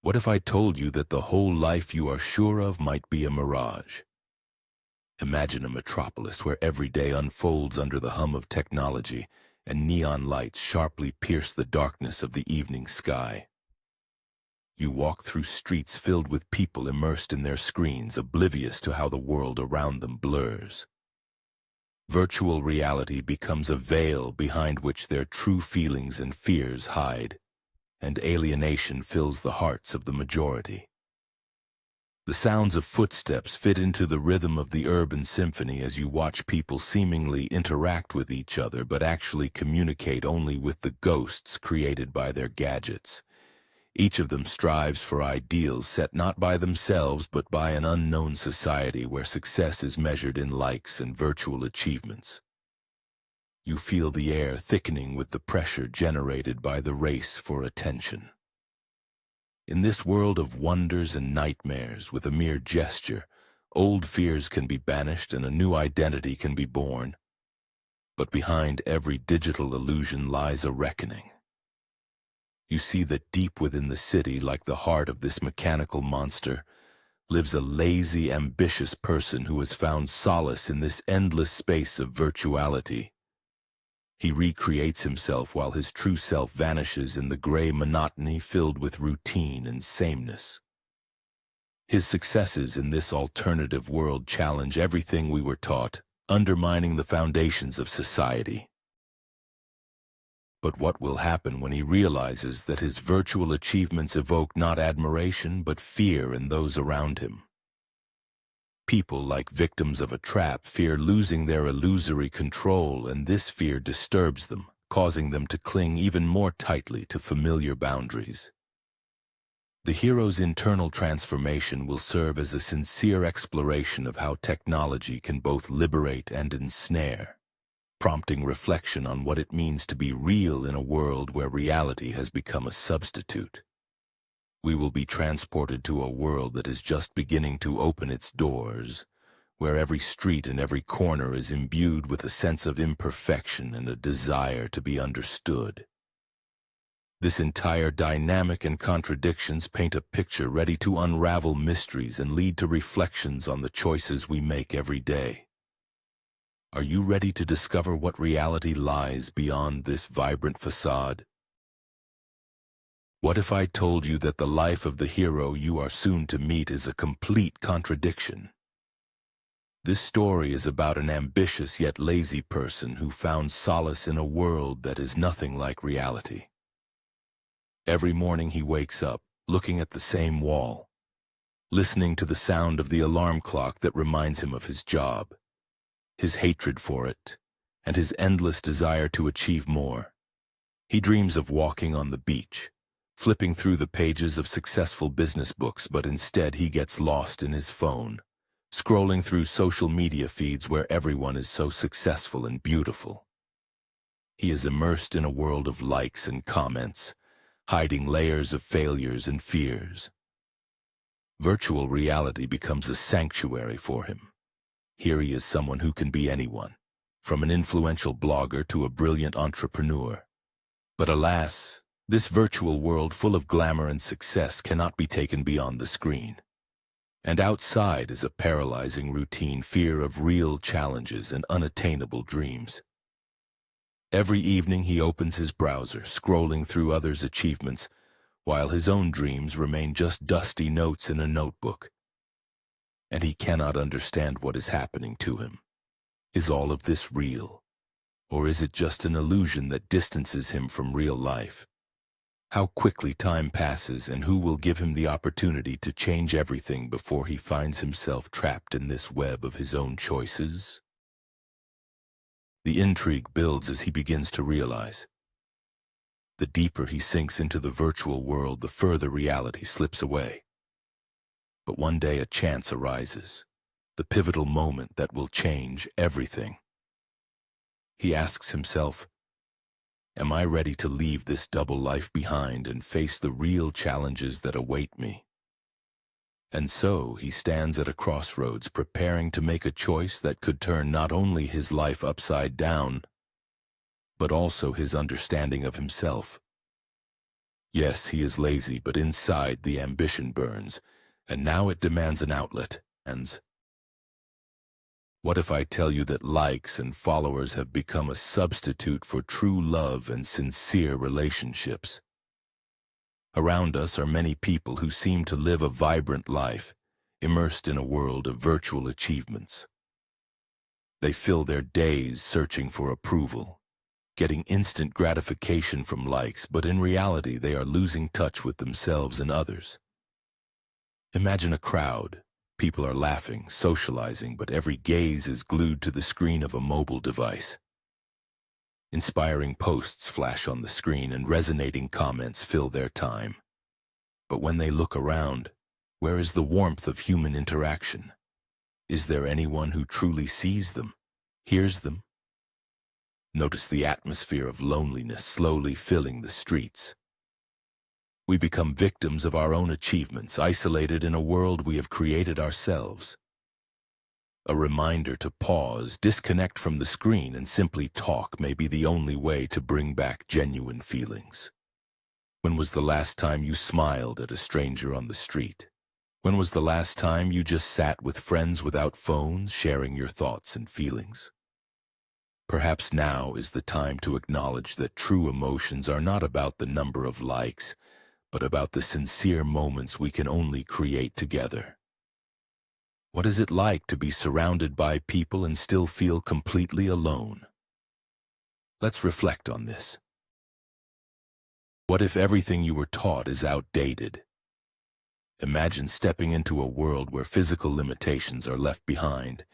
What if I told you that the whole life you are sure of might be a mirage? Imagine a metropolis where every day unfolds under the hum of technology and neon lights sharply pierce the darkness of the evening sky. You walk through streets filled with people immersed in their screens, oblivious to how the world around them blurs. Virtual reality becomes a veil behind which their true feelings and fears hide, and alienation fills the hearts of the majority. The sounds of footsteps fit into the rhythm of the urban symphony as you watch people seemingly interact with each other but actually communicate only with the ghosts created by their gadgets. Each of them strives for ideals set not by themselves but by an unknown society where success is measured in likes and virtual achievements. You feel the air thickening with the pressure generated by the race for attention. In this world of wonders and nightmares, with a mere gesture, old fears can be banished and a new identity can be born. But behind every digital illusion lies a reckoning. You see that deep within the city, like the heart of this mechanical monster, lives a lazy, ambitious person who has found solace in this endless space of virtuality. He recreates himself while his true self vanishes in the gray monotony filled with routine and sameness. His successes in this alternative world challenge everything we were taught, undermining the foundations of society. But what will happen when he realizes that his virtual achievements evoke not admiration but fear in those around him? People, like victims of a trap, fear losing their illusory control, and this fear disturbs them, causing them to cling even more tightly to familiar boundaries. The hero's internal transformation will serve as a sincere exploration of how technology can both liberate and ensnare, prompting reflection on what it means to be real in a world where reality has become a substitute. We will be transported to a world that is just beginning to open its doors, where every street and every corner is imbued with a sense of imperfection and a desire to be understood. This entire dynamic and contradictions paint a picture ready to unravel mysteries and lead to reflections on the choices we make every day. Are you ready to discover what reality lies beyond this vibrant facade? What if I told you that the life of the hero you are soon to meet is a complete contradiction? This story is about an ambitious yet lazy person who found solace in a world that is nothing like reality. Every morning he wakes up, looking at the same wall, listening to the sound of the alarm clock that reminds him of his job, his hatred for it, and his endless desire to achieve more. He dreams of walking on the beach, flipping through the pages of successful business books, but instead he gets lost in his phone, scrolling through social media feeds where everyone is so successful and beautiful. He is immersed in a world of likes and comments, hiding layers of failures and fears. Virtual reality becomes a sanctuary for him. Here he is, someone who can be anyone, from an influential blogger to a brilliant entrepreneur. But alas, this virtual world full of glamour and success cannot be taken beyond the screen. And outside is a paralyzing routine, fear of real challenges and unattainable dreams. Every evening he opens his browser, scrolling through others' achievements, while his own dreams remain just dusty notes in a notebook. And he cannot understand what is happening to him. Is all of this real? Or is it just an illusion that distances him from real life? How quickly time passes, and who will give him the opportunity to change everything before he finds himself trapped in this web of his own choices? The intrigue builds as he begins to realize. The deeper he sinks into the virtual world, the further reality slips away. But one day a chance arises, the pivotal moment that will change everything. He asks himself, am I ready to leave this double life behind and face the real challenges that await me? And so he stands at a crossroads, preparing to make a choice that could turn not only his life upside down, but also his understanding of himself. Yes, he is lazy, but inside the ambition burns, and now it demands an outlet. And what if I tell you that likes and followers have become a substitute for true love and sincere relationships? Around us are many people who seem to live a vibrant life, immersed in a world of virtual achievements. They fill their days searching for approval, getting instant gratification from likes, but in reality they are losing touch with themselves and others. Imagine a crowd. People are laughing, socializing, but every gaze is glued to the screen of a mobile device. Inspiring posts flash on the screen and resonating comments fill their time. But when they look around, where is the warmth of human interaction? Is there anyone who truly sees them, hears them? Notice the atmosphere of loneliness slowly filling the streets. We become victims of our own achievements, isolated in a world we have created ourselves. A reminder to pause, disconnect from the screen, and simply talk may be the only way to bring back genuine feelings. When was the last time you smiled at a stranger on the street? When was the last time you just sat with friends without phones, sharing your thoughts and feelings? Perhaps now is the time to acknowledge that true emotions are not about the number of likes, but about the sincere moments we can only create together. What is it like to be surrounded by people and still feel completely alone? Let's reflect on this. What if everything you were taught is outdated? Imagine stepping into a world where physical limitations are left behind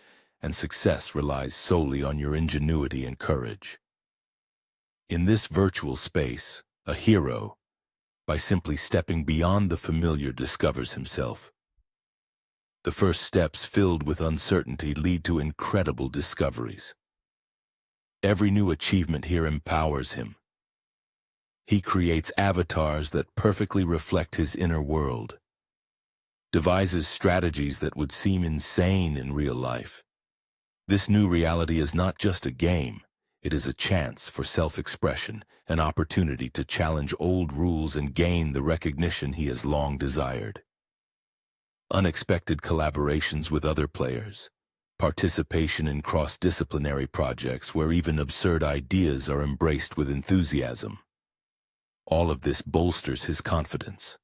and success relies solely on your ingenuity and courage. In this virtual space, a hero, by simply stepping beyond the familiar, discovers himself. The first steps filled with uncertainty lead to incredible discoveries. Every new achievement here empowers him. He creates avatars that perfectly reflect his inner world, devises strategies that would seem insane in real life. This new reality is not just a game. It is a chance for self-expression, an opportunity to challenge old rules and gain the recognition he has long desired. Unexpected collaborations with other players, participation in cross-disciplinary projects where even absurd ideas are embraced with enthusiasm. All of this bolsters his confidence.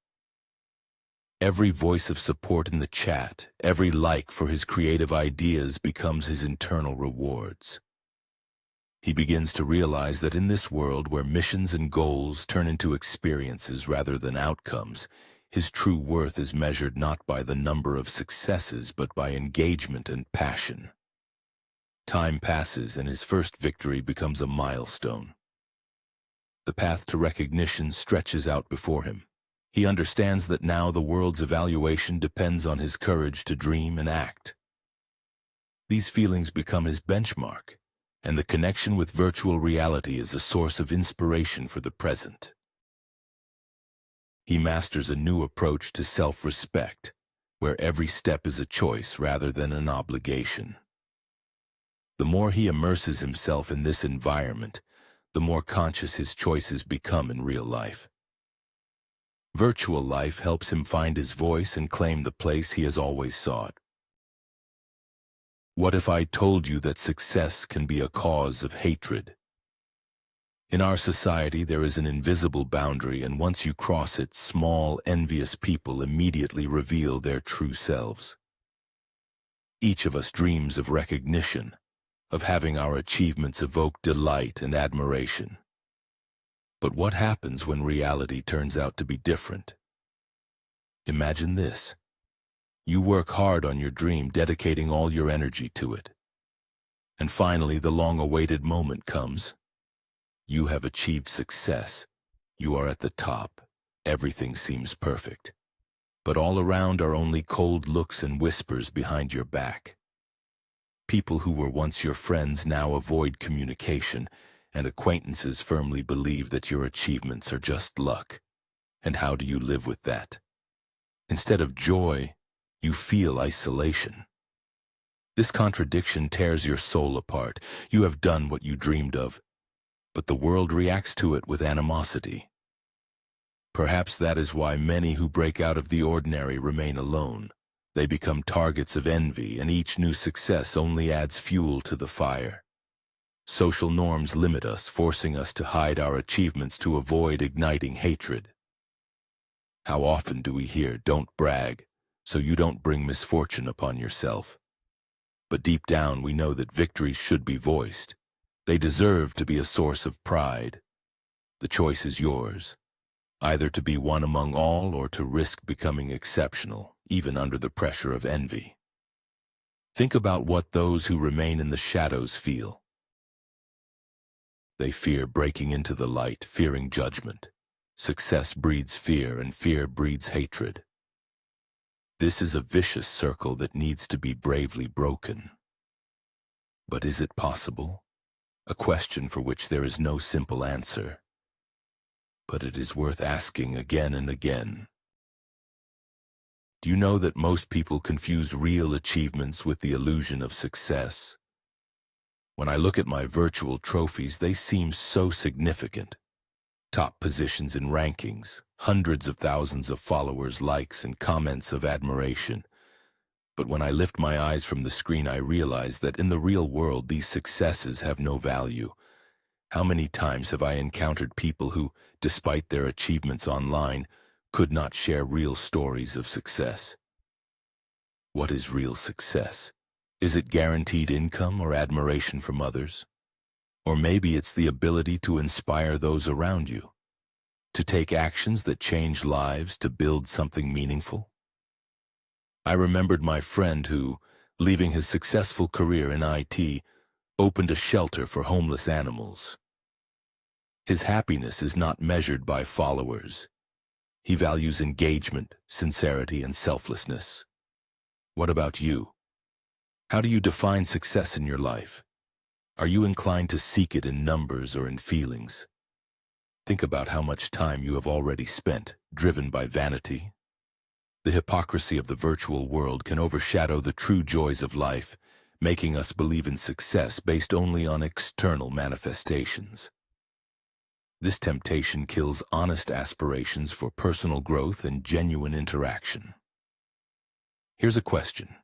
Every voice of support in the chat, every like for his creative ideas becomes his internal rewards. He begins to realize that in this world where missions and goals turn into experiences rather than outcomes, his true worth is measured not by the number of successes but by engagement and passion. Time passes and his first victory becomes a milestone. The path to recognition stretches out before him. He understands that now the world's evaluation depends on his courage to dream and act. These feelings become his benchmark, and the connection with virtual reality is a source of inspiration for the present. He masters a new approach to self-respect, where every step is a choice rather than an obligation. The more he immerses himself in this environment, the more conscious his choices become in real life. Virtual life helps him find his voice and claim the place he has always sought. What if I told you that success can be a cause of hatred? In our society, there is an invisible boundary, and once you cross it, small, envious people immediately reveal their true selves. Each of us dreams of recognition, of having our achievements evoke delight and admiration. But what happens when reality turns out to be different? Imagine this. You work hard on your dream, dedicating all your energy to it. And finally, the long-awaited moment comes. You have achieved success. You are at the top. Everything seems perfect. But all around are only cold looks and whispers behind your back. People who were once your friends now avoid communication, and acquaintances firmly believe that your achievements are just luck. And how do you live with that? Instead of joy, you feel isolation. This contradiction tears your soul apart. You have done what you dreamed of, but the world reacts to it with animosity. Perhaps that is why many who break out of the ordinary remain alone. They become targets of envy, and each new success only adds fuel to the fire. Social norms limit us, forcing us to hide our achievements to avoid igniting hatred. How often do we hear, "Don't brag, so you don't bring misfortune upon yourself"? But deep down we know that victories should be voiced. They deserve to be a source of pride. The choice is yours, either to be one among all or to risk becoming exceptional, even under the pressure of envy. Think about what those who remain in the shadows feel. They fear breaking into the light, fearing judgment. Success breeds fear, and fear breeds hatred. This is a vicious circle that needs to be bravely broken. But is it possible? A question for which there is no simple answer. But it is worth asking again and again. Do you know that most people confuse real achievements with the illusion of success? When I look at my virtual trophies, they seem so significant. Top positions in rankings, hundreds of thousands of followers, likes, and comments of admiration. But when I lift my eyes from the screen, I realize that in the real world, these successes have no value. How many times have I encountered people who, despite their achievements online, could not share real stories of success? What is real success? Is it guaranteed income or admiration from others? Or maybe it's the ability to inspire those around you, to take actions that change lives, to build something meaningful. I remembered my friend who, leaving his successful career in IT, opened a shelter for homeless animals. His happiness is not measured by followers. He values engagement, sincerity, and selflessness. What about you? How do you define success in your life? Are you inclined to seek it in numbers or in feelings? Think about how much time you have already spent, driven by vanity. The hypocrisy of the virtual world can overshadow the true joys of life, making us believe in success based only on external manifestations. This temptation kills honest aspirations for personal growth and genuine interaction. Here's a question.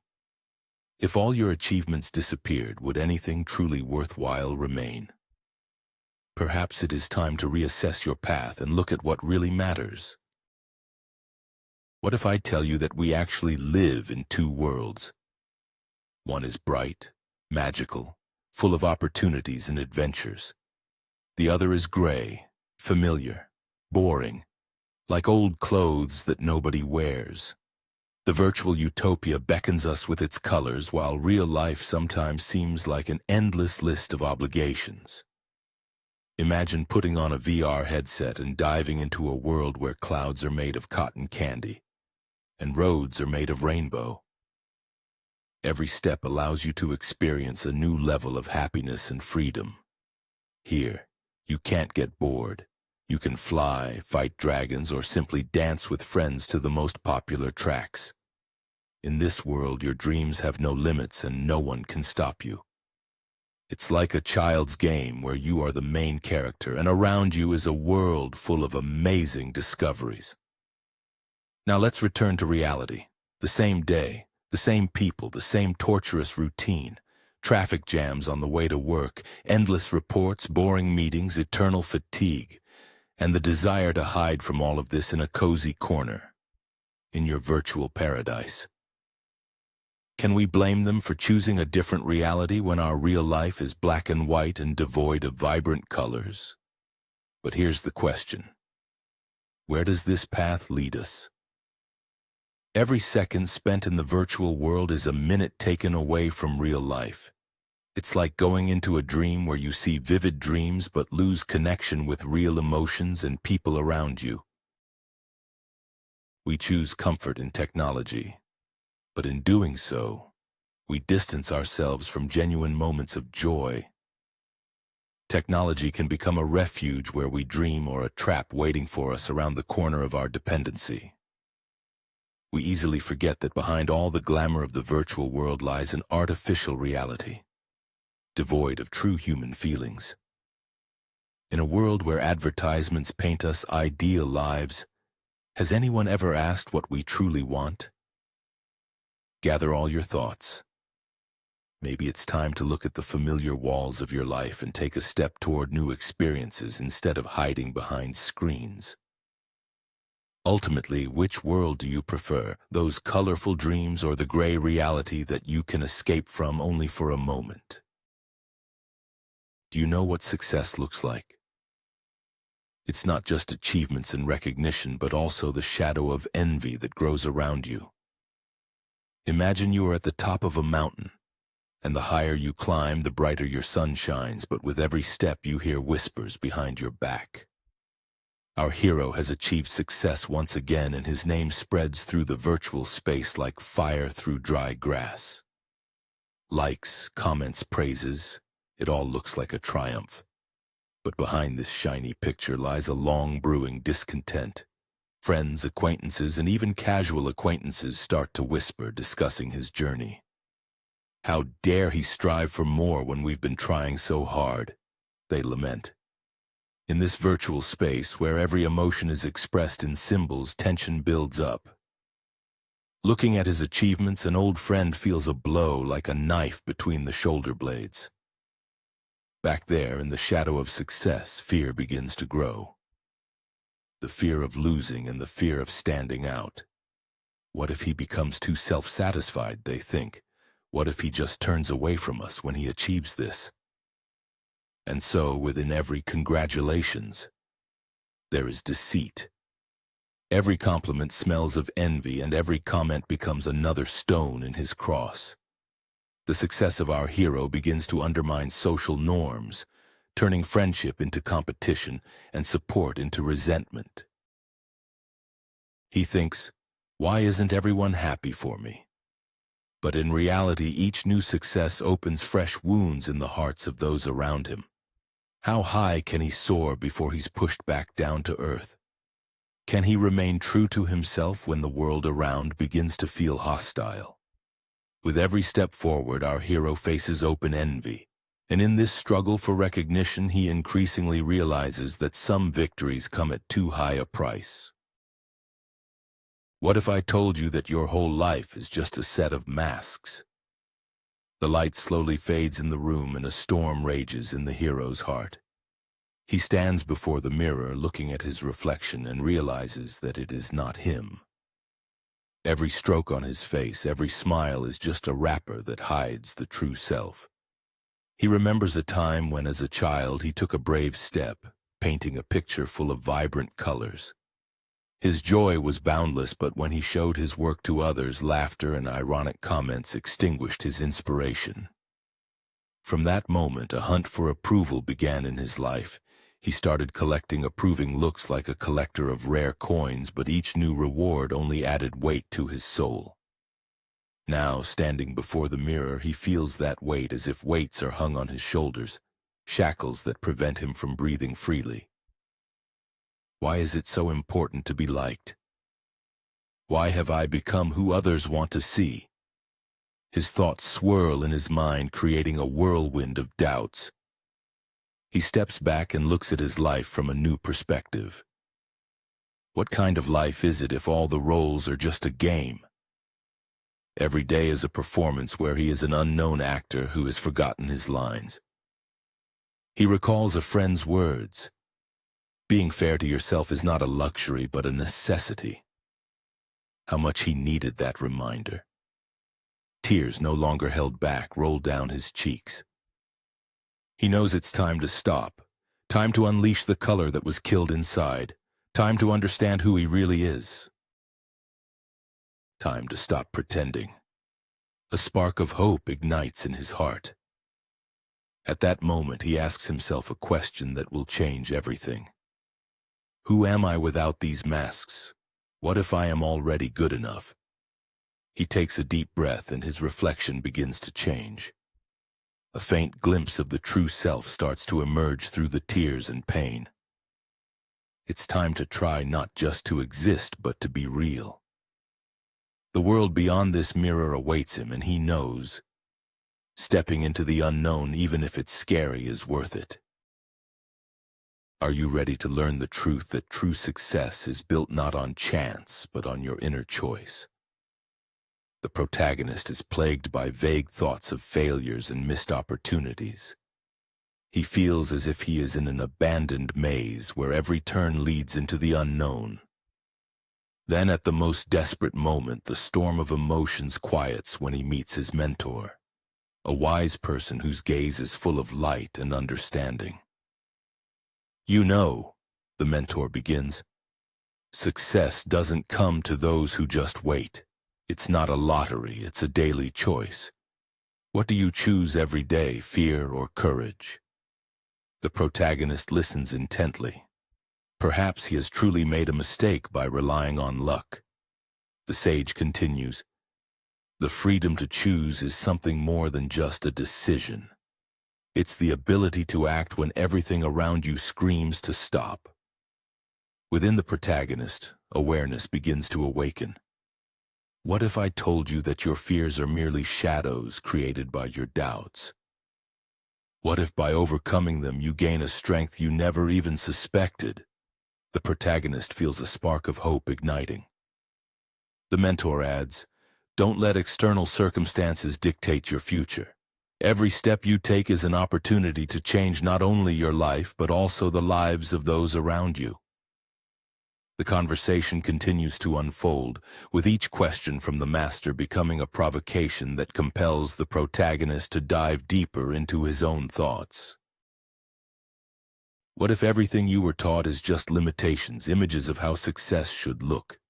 If all your achievements disappeared, would anything truly worthwhile remain? Perhaps it is time to reassess your path and look at what really matters. What if I tell you that we actually live in two worlds? One is bright, magical, full of opportunities and adventures. The other is gray, familiar, boring, like old clothes that nobody wears. The virtual utopia beckons us with its colors, while real life sometimes seems like an endless list of obligations. Imagine putting on a VR headset and diving into a world where clouds are made of cotton candy and roads are made of rainbow. Every step allows you to experience a new level of happiness and freedom. Here, you can't get bored. You can fly, fight dragons, or simply dance with friends to the most popular tracks. In this world, your dreams have no limits and no one can stop you. It's like a child's game where you are the main character and around you is a world full of amazing discoveries. Now let's return to reality. The same day, the same people, the same torturous routine. Traffic jams on the way to work, endless reports, boring meetings, eternal fatigue, and the desire to hide from all of this in a cozy corner, in your virtual paradise. Can we blame them for choosing a different reality when our real life is black and white and devoid of vibrant colors? But here's the question. Where does this path lead us? Every second spent in the virtual world is a minute taken away from real life. It's like going into a dream where you see vivid dreams but lose connection with real emotions and people around you. We choose comfort in technology, but in doing so, we distance ourselves from genuine moments of joy. Technology can become a refuge where we dream or a trap waiting for us around the corner of our dependency. We easily forget that behind all the glamour of the virtual world lies an artificial reality, devoid of true human feelings. In a world where advertisements paint us ideal lives, Has anyone ever asked what we truly want? Gather all your thoughts. Maybe it's time to look at the familiar walls of your life and take a step toward new experiences instead of hiding behind screens. Ultimately, which world do you prefer, those colorful dreams or the gray reality that you can escape from only for a moment? Do you know what success looks like? It's not just achievements and recognition, but also the shadow of envy that grows around you. Imagine you are at the top of a mountain, and the higher you climb, the brighter your sun shines, but with every step you hear whispers behind your back. Our hero has achieved success once again, and his name spreads through the virtual space like fire through dry grass. Likes, comments, praises, it all looks like a triumph. But behind this shiny picture lies a long brewing discontent. Friends, acquaintances, and even casual acquaintances start to whisper, discussing his journey. How dare he strive for more when we've been trying so hard, they lament. In this virtual space, where every emotion is expressed in symbols, tension builds up. Looking at his achievements, an old friend feels a blow like a knife between the shoulder blades. Back there, in the shadow of success, fear begins to grow. The fear of losing and the fear of standing out. What if he becomes too self-satisfied, they think? What if he just turns away from us when he achieves this? And so, within every congratulations, there is deceit. Every compliment smells of envy, and every comment becomes another stone in his cross. The success of our hero begins to undermine social norms, turning friendship into competition and support into resentment. He thinks, why isn't everyone happy for me? But in reality, each new success opens fresh wounds in the hearts of those around him. How high can he soar before he's pushed back down to earth? Can he remain true to himself when the world around begins to feel hostile? With every step forward, our hero faces open envy, and in this struggle for recognition, he increasingly realizes that some victories come at too high a price. What if I told you that your whole life is just a set of masks? The light slowly fades in the room and a storm rages in the hero's heart. He stands before the mirror, looking at his reflection, and realizes that it is not him. Every stroke on his face, every smile is just a wrapper that hides the true self. He remembers a time when, as a child, he took a brave step, painting a picture full of vibrant colors. His joy was boundless, but when he showed his work to others, laughter and ironic comments extinguished his inspiration. From that moment, a hunt for approval began in his life. He started collecting approving looks like a collector of rare coins, but each new reward only added weight to his soul. Now, standing before the mirror, he feels that weight as if weights are hung on his shoulders, shackles that prevent him from breathing freely. Why is it so important to be liked? Why have I become who others want to see? His thoughts swirl in his mind, creating a whirlwind of doubts. He steps back and looks at his life from a new perspective. What kind of life is it if all the roles are just a game? Every day is a performance where he is an unknown actor who has forgotten his lines. He recalls a friend's words. Being fair to yourself is not a luxury, but a necessity. How much he needed that reminder. Tears, no longer held back, rolled down his cheeks. He knows it's time to stop, time to unleash the color that was killed inside, time to understand who he really is. Time to stop pretending. A spark of hope ignites in his heart. At that moment, he asks himself a question that will change everything. Who am I without these masks? What if I am already good enough? He takes a deep breath and his reflection begins to change. A faint glimpse of the true self starts to emerge through the tears and pain. It's time to try not just to exist, but to be real. The world beyond this mirror awaits him, and he knows. Stepping into the unknown, even if it's scary, is worth it. Are you ready to learn the truth that true success is built not on chance, but on your inner choice? The protagonist is plagued by vague thoughts of failures and missed opportunities. He feels as if he is in an abandoned maze where every turn leads into the unknown. Then at the most desperate moment, the storm of emotions quiets when he meets his mentor, a wise person whose gaze is full of light and understanding. "You know," the mentor begins, "success doesn't come to those who just wait. It's not a lottery, it's a daily choice. What do you choose every day, fear or courage?" The protagonist listens intently. Perhaps he has truly made a mistake by relying on luck. The sage continues, "The freedom to choose is something more than just a decision. It's the ability to act when everything around you screams to stop." Within the protagonist, awareness begins to awaken. What if I told you that your fears are merely shadows created by your doubts? What if by overcoming them you gain a strength you never even suspected? The protagonist feels a spark of hope igniting. The mentor adds, "Don't let external circumstances dictate your future. Every step you take is an opportunity to change not only your life, but also the lives of those around you." The conversation continues to unfold, with each question from the master becoming a provocation that compels the protagonist to dive deeper into his own thoughts. What if everything you were taught is just limitations, images of how success should look?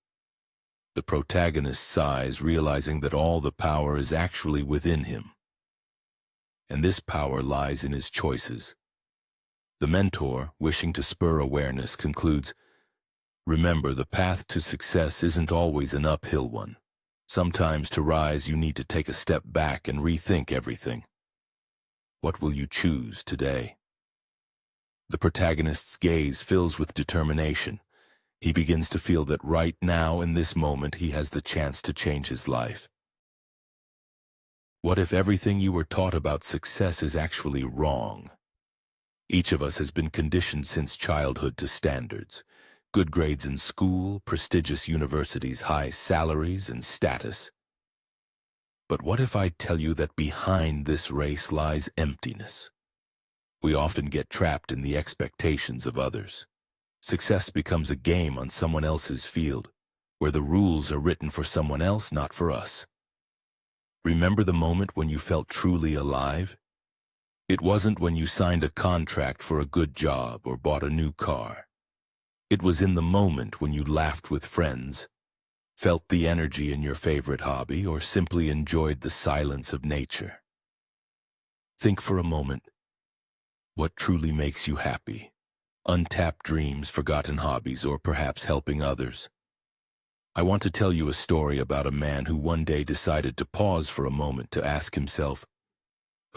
The protagonist sighs, realizing that all the power is actually within him. And this power lies in his choices. The mentor, wishing to spur awareness, concludes, "Remember, the path to success isn't always an uphill one. Sometimes to rise, you need to take a step back and rethink everything. What will you choose today?" The protagonist's gaze fills with determination. He begins to feel that right now, in this moment, he has the chance to change his life. What if everything you were taught about success is actually wrong? Each of us has been conditioned since childhood to standards. Good grades in school, prestigious universities, high salaries, and status. But what if I tell you that behind this race lies emptiness? We often get trapped in the expectations of others. Success becomes a game on someone else's field, where the rules are written for someone else, not for us. Remember the moment when you felt truly alive? It wasn't when you signed a contract for a good job or bought a new car. It was in the moment when you laughed with friends, felt the energy in your favorite hobby, or simply enjoyed the silence of nature. Think for a moment. What truly makes you happy? Untapped dreams, forgotten hobbies, or perhaps helping others? I want to tell you a story about a man who one day decided to pause for a moment to ask himself,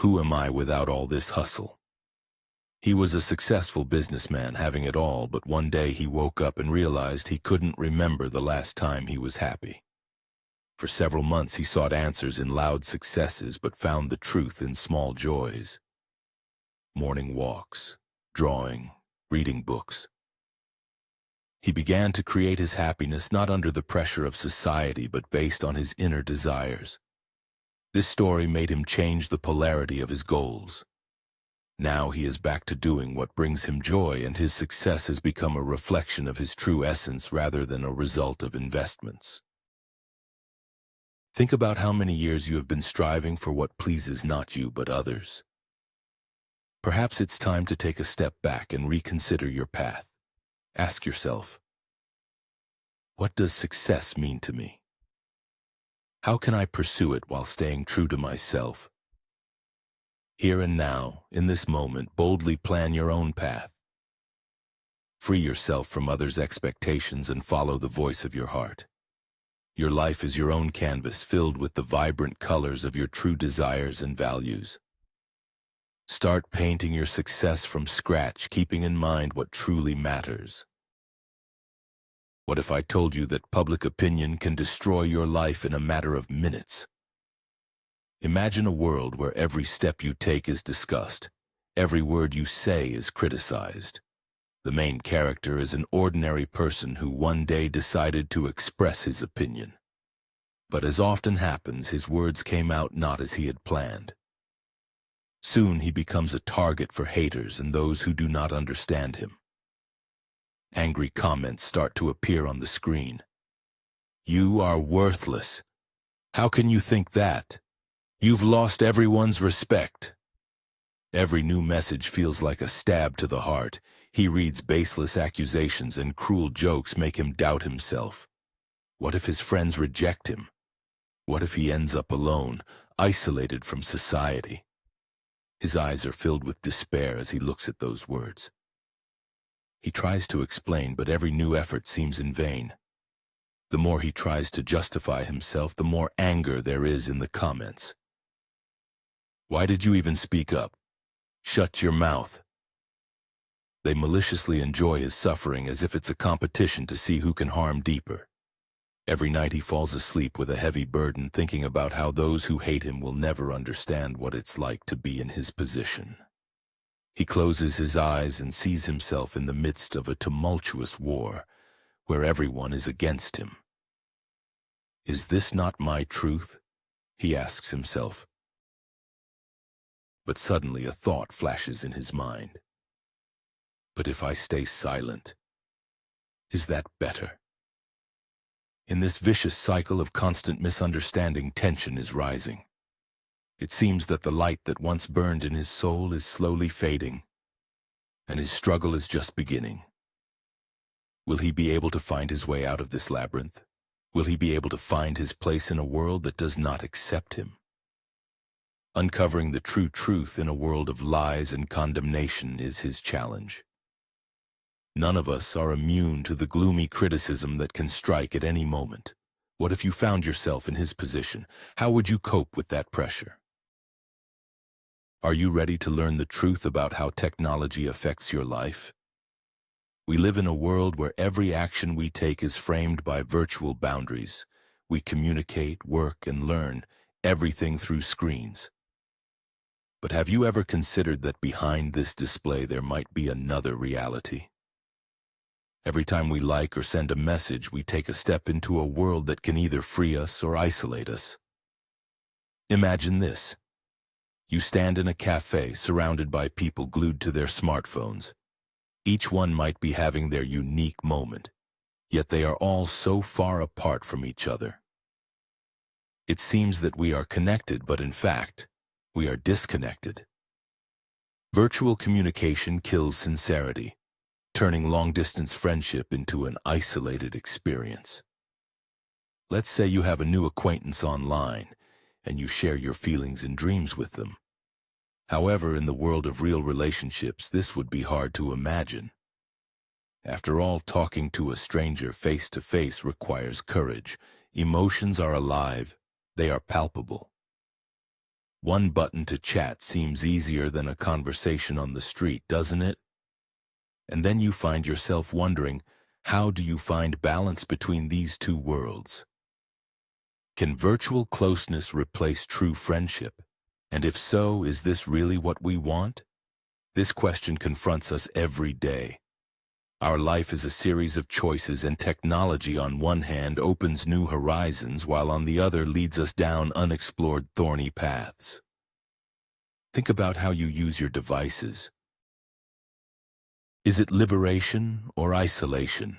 who am I without all this hustle? He was a successful businessman, having it all, but one day he woke up and realized he couldn't remember the last time he was happy. For several months he sought answers in loud successes, but found the truth in small joys. Morning walks, drawing, reading books. He began to create his happiness not under the pressure of society, but based on his inner desires. This story made him change the polarity of his goals. Now he is back to doing what brings him joy, and his success has become a reflection of his true essence rather than a result of investments. Think about how many years you have been striving for what pleases not you but others. Perhaps it's time to take a step back and reconsider your path. Ask yourself, what does success mean to me? How can I pursue it while staying true to myself? Here and now, in this moment, boldly plan your own path. Free yourself from others' expectations and follow the voice of your heart. Your life is your own canvas, filled with the vibrant colors of your true desires and values. Start painting your success from scratch, keeping in mind what truly matters. What if I told you that public opinion can destroy your life in a matter of minutes? Imagine a world where every step you take is discussed, every word you say is criticized. The main character is an ordinary person who one day decided to express his opinion. But as often happens, his words came out not as he had planned. Soon he becomes a target for haters and those who do not understand him. Angry comments start to appear on the screen. "You are worthless. How can you think that? You've lost everyone's respect." Every new message feels like a stab to the heart. He reads baseless accusations and cruel jokes make him doubt himself. What if his friends reject him? What if he ends up alone, isolated from society? His eyes are filled with despair as he looks at those words. He tries to explain, but every new effort seems in vain. The more he tries to justify himself, the more anger there is in the comments. "Why did you even speak up? Shut your mouth." They maliciously enjoy his suffering as if it's a competition to see who can harm deeper. Every night he falls asleep with a heavy burden, thinking about how those who hate him will never understand what it's like to be in his position. He closes his eyes and sees himself in the midst of a tumultuous war, where everyone is against him. "Is this not my truth?" he asks himself. But suddenly a thought flashes in his mind. "But if I stay silent, is that better?" In this vicious cycle of constant misunderstanding, tension is rising. It seems that the light that once burned in his soul is slowly fading, and his struggle is just beginning. Will he be able to find his way out of this labyrinth? Will he be able to find his place in a world that does not accept him? Uncovering the true truth in a world of lies and condemnation is his challenge. None of us are immune to the gloomy criticism that can strike at any moment. What if you found yourself in his position? How would you cope with that pressure? Are you ready to learn the truth about how technology affects your life? We live in a world where every action we take is framed by virtual boundaries. We communicate, work, and learn everything through screens. But have you ever considered that behind this display there might be another reality? Every time we like or send a message, we take a step into a world that can either free us or isolate us. Imagine this. You stand in a cafe surrounded by people glued to their smartphones. Each one might be having their unique moment, yet they are all so far apart from each other. It seems that we are connected, but in fact, we are disconnected. Virtual communication kills sincerity, turning long-distance friendship into an isolated experience. Let's say you have a new acquaintance online, and you share your feelings and dreams with them. However, in the world of real relationships, this would be hard to imagine. After all, talking to a stranger face-to-face requires courage. Emotions are alive, they are palpable. One button to chat seems easier than a conversation on the street, doesn't it? And then you find yourself wondering, how do you find balance between these two worlds? Can virtual closeness replace true friendship? And if so, is this really what we want? This question confronts us every day. Our life is a series of choices, and technology on one hand opens new horizons, while on the other leads us down unexplored thorny paths. Think about how you use your devices. Is it liberation or isolation?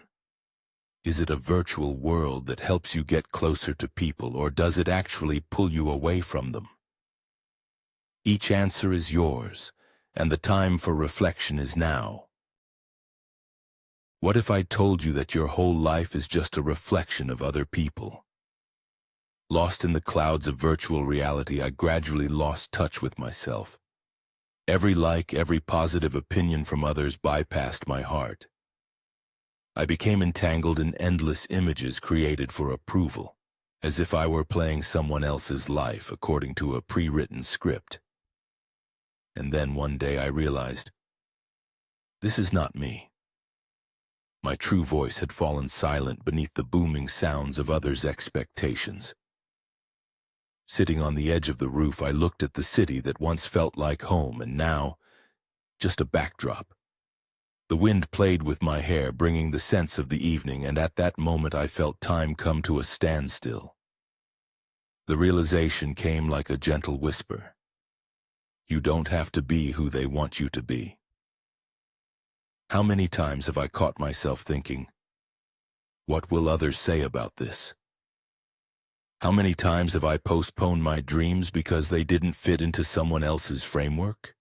Is it a virtual world that helps you get closer to people, or does it actually pull you away from them? Each answer is yours, and the time for reflection is now. What if I told you that your whole life is just a reflection of other people? Lost in the clouds of virtual reality, I gradually lost touch with myself. Every like, every positive opinion from others bypassed my heart. I became entangled in endless images created for approval, as if I were playing someone else's life according to a pre-written script. And then one day I realized, this is not me. My true voice had fallen silent beneath the booming sounds of others' expectations. Sitting on the edge of the roof, I looked at the city that once felt like home and now just a backdrop. The wind played with my hair, bringing the scents of the evening, and at that moment I felt time come to a standstill. The realization came like a gentle whisper. You don't have to be who they want you to be. How many times have I caught myself thinking, what will others say about this? How many times have I postponed my dreams because they didn't fit into someone else's framework?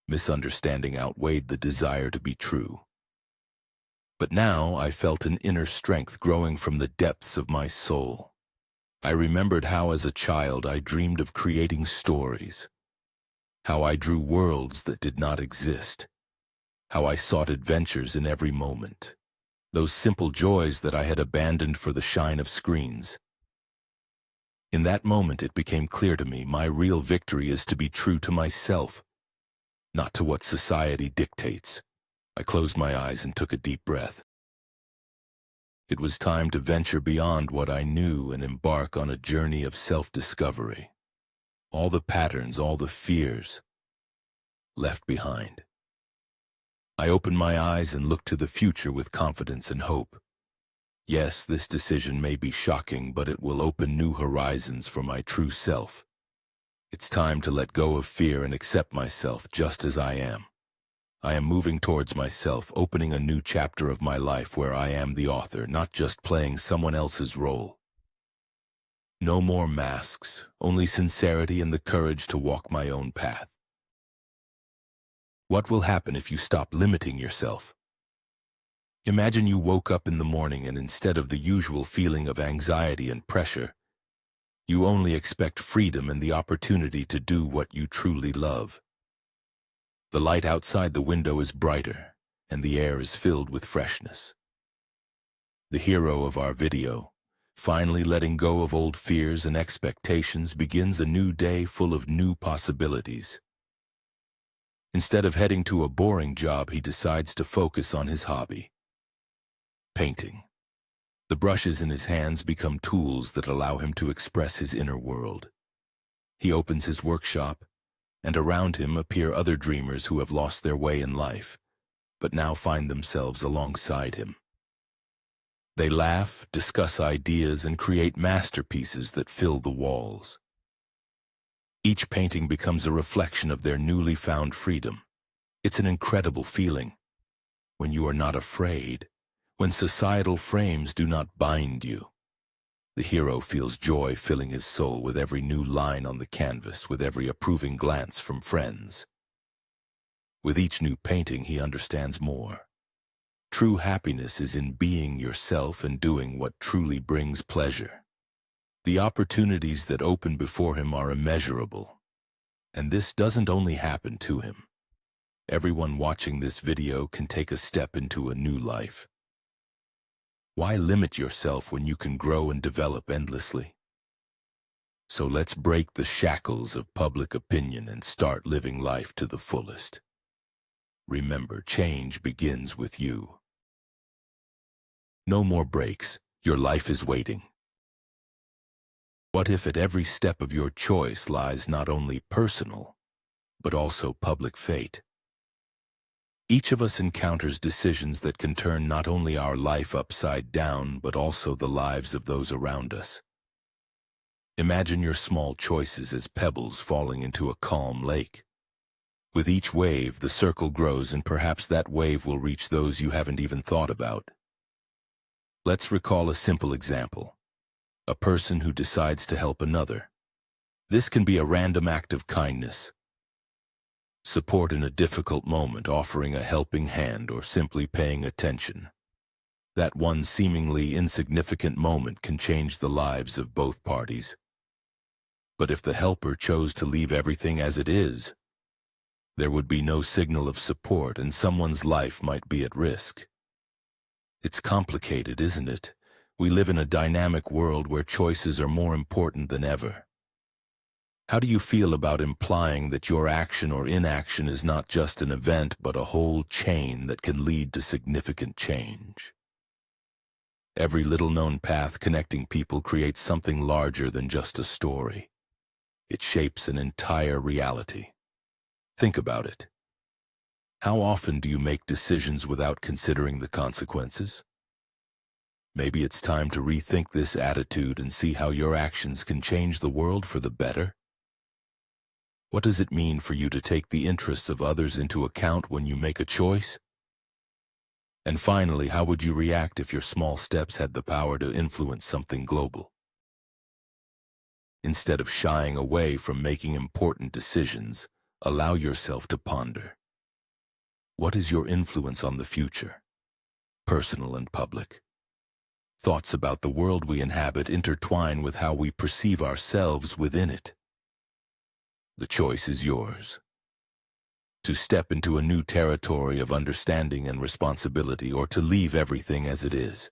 Misunderstanding outweighed the desire to be true. But now I felt an inner strength growing from the depths of my soul. I remembered how as a child I dreamed of creating stories, how I drew worlds that did not exist, how I sought adventures in every moment, those simple joys that I had abandoned for the shine of screens. In that moment it became clear to me my real victory is to be true to myself, not to what society dictates. I closed my eyes and took a deep breath. It was time to venture beyond what I knew and embark on a journey of self-discovery. All the patterns, all the fears, left behind. I opened my eyes and looked to the future with confidence and hope. Yes, this decision may be shocking, but it will open new horizons for my true self. It's time to let go of fear and accept myself just as I am. I am moving towards myself, opening a new chapter of my life where I am the author, not just playing someone else's role. No more masks, only sincerity and the courage to walk my own path. What will happen if you stop limiting yourself? Imagine you woke up in the morning and instead of the usual feeling of anxiety and pressure, you only expect freedom and the opportunity to do what you truly love. The light outside the window is brighter, and the air is filled with freshness. The hero of our video, finally letting go of old fears and expectations, begins a new day full of new possibilities. Instead of heading to a boring job, he decides to focus on his hobby, painting. The brushes in his hands become tools that allow him to express his inner world. He opens his workshop, and around him appear other dreamers who have lost their way in life, but now find themselves alongside him. They laugh, discuss ideas, and create masterpieces that fill the walls. Each painting becomes a reflection of their newly found freedom. It's an incredible feeling when you are not afraid, when societal frames do not bind you. The hero feels joy filling his soul with every new line on the canvas, with every approving glance from friends. With each new painting, he understands more. True happiness is in being yourself and doing what truly brings pleasure. The opportunities that open before him are immeasurable, and this doesn't only happen to him. Everyone watching this video can take a step into a new life. Why limit yourself when you can grow and develop endlessly? So let's break the shackles of public opinion and start living life to the fullest. Remember, change begins with you. No more breaks. Your life is waiting. What if at every step of your choice lies not only personal, but also public fate? Each of us encounters decisions that can turn not only our life upside down, but also the lives of those around us. Imagine your small choices as pebbles falling into a calm lake. With each wave, the circle grows, and perhaps that wave will reach those you haven't even thought about. Let's recall a simple example. A person who decides to help another. This can be a random act of kindness, support in a difficult moment, offering a helping hand, or simply paying attention. That one seemingly insignificant moment can change the lives of both parties. But if the helper chose to leave everything as it is, there would be no signal of support, and someone's life might be at risk. It's complicated, isn't it? We live in a dynamic world where choices are more important than ever. How do you feel about implying that your action or inaction is not just an event, but a whole chain that can lead to significant change? Every little-known path connecting people creates something larger than just a story. It shapes an entire reality. Think about it. How often do you make decisions without considering the consequences? Maybe it's time to rethink this attitude and see how your actions can change the world for the better. What does it mean for you to take the interests of others into account when you make a choice? And finally, how would you react if your small steps had the power to influence something global? Instead of shying away from making important decisions, allow yourself to ponder. What is your influence on the future, personal and public? Thoughts about the world we inhabit intertwine with how we perceive ourselves within it. The choice is yours. To step into a new territory of understanding and responsibility, or to leave everything as it is.